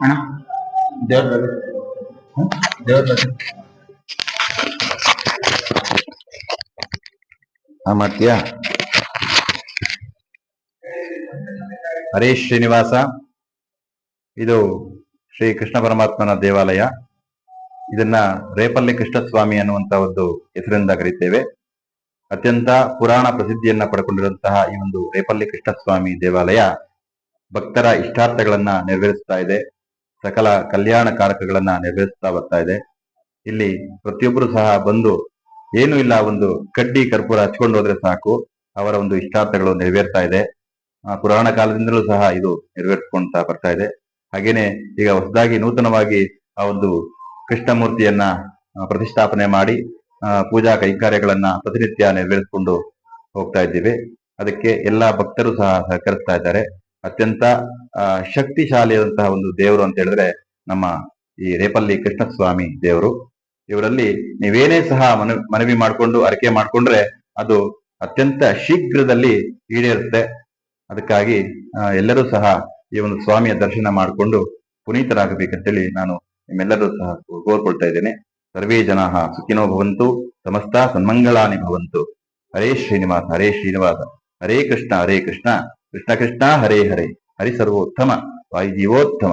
ಅಣ್ಣ ದೇವ್ರ ದೇವ್ರ ಮಾಡ್ತೀಯಾ? ಹರೀಶ್ ಶ್ರೀನಿವಾಸ, ಇದು ಶ್ರೀ ಕೃಷ್ಣ ಪರಮಾತ್ಮನ ದೇವಾಲಯ. ಇದನ್ನ ರೇಪಲ್ಲಿ ಕೃಷ್ಣಸ್ವಾಮಿ ಅನ್ನುವಂತ ಒಂದು ಹೆಸರಿಂದ ಕರೀತೇವೆ. ಅತ್ಯಂತ ಪುರಾಣ ಪ್ರಸಿದ್ಧಿಯನ್ನ ಪಡ್ಕೊಂಡಿರುವಂತಹ ಈ ಒಂದು ರೇಪಲ್ಲಿ ಕೃಷ್ಣಸ್ವಾಮಿ ದೇವಾಲಯ ಭಕ್ತರ ಇಷ್ಟಾರ್ಥಗಳನ್ನ ನೆರವೇರಿಸ್ತಾ ಇದೆ. ಸಕಲ ಕಲ್ಯಾಣ ಕಾರಕಗಳನ್ನ ನೆರವೇರಿಸ್ತಾ ಬರ್ತಾ ಇದೆ. ಇಲ್ಲಿ ಪ್ರತಿಯೊಬ್ಬರು ಸಹ ಬಂದು ಏನು ಇಲ್ಲ, ಒಂದು ಕಡ್ಡಿ ಕರ್ಪೂರ ಹಚ್ಕೊಂಡು ಹೋದ್ರೆ ಸಾಕು, ಅವರ ಒಂದು ಇಷ್ಟಾರ್ಥಗಳು ನೆರವೇರ್ತಾ ಇದೆ. ಪುರಾಣ ಕಾಲದಿಂದಲೂ ಸಹ ಇದು ನೆರವೇರಿಸ್ಕೊಂತಾ ಬರ್ತಾ ಇದೆ. ಹಾಗೇನೆ ಈಗ ಹೊಸದಾಗಿ ನೂತನವಾಗಿ ಆ ಒಂದು ಕೃಷ್ಣ ಮೂರ್ತಿಯನ್ನ ಪ್ರತಿಷ್ಠಾಪನೆ ಮಾಡಿ ಪೂಜಾ ಕೈಂಕರ್ಯಗಳನ್ನ ಪ್ರತಿನಿತ್ಯ ನೆರವೇರಿಸಿಕೊಂಡು ಹೋಗ್ತಾ ಇದ್ದೀವಿ. ಅದಕ್ಕೆ ಎಲ್ಲಾ ಭಕ್ತರು ಸಹ ಸಹಕರಿಸ್ತಾ ಇದ್ದಾರೆ. ಅತ್ಯಂತ ಶಕ್ತಿಶಾಲಿಯಾದಂತಹ ಒಂದು ದೇವರು ಅಂತ ಹೇಳಿದ್ರೆ ನಮ್ಮ ಈ ರೇಪಲ್ಲಿ ಕೃಷ್ಣಸ್ವಾಮಿ ದೇವರು. ಇವರಲ್ಲಿ ನೀವೇನೇ ಸಹ ಮನವಿ ಮಾಡಿಕೊಂಡು ಅರಕೆ ಮಾಡ್ಕೊಂಡ್ರೆ ಅದು ಅತ್ಯಂತ ಶೀಘ್ರದಲ್ಲಿ ಈಡೇರುತ್ತೆ. ಅದಕ್ಕಾಗಿ ಎಲ್ಲರೂ ಸಹ ಈ ಒಂದು ಸ್ವಾಮಿಯ ದರ್ಶನ ಮಾಡಿಕೊಂಡು ಪುನೀತರಾಗಬೇಕಂತೇಳಿ ನಾನು ನಿಮ್ಮೆಲ್ಲರೂ ಸಹ ಕೋರ್ಕೊಳ್ತಾ ಇದ್ದೇನೆ. ಸರ್ವೇ ಜನಾಃ ಸುಖಿನೋ ಭವಂತು, ಸಮಸ್ತ ಸನ್ಮಂಗಳಾನಿ ಭವಂತು. ಹರೇ ಶ್ರೀನಿವಾಸ ಹರೇ ಶ್ರೀನಿವಾಸ, ಹರೇ ಕೃಷ್ಣ ಕೃಷ್ಣ ಕೃಷ್ಣ ಹರೇ ಹರೇ, ಹರಿ ಸರ್ವೋತ್ತಮ ವಾಯುಜೀವೋತ್ತಮ.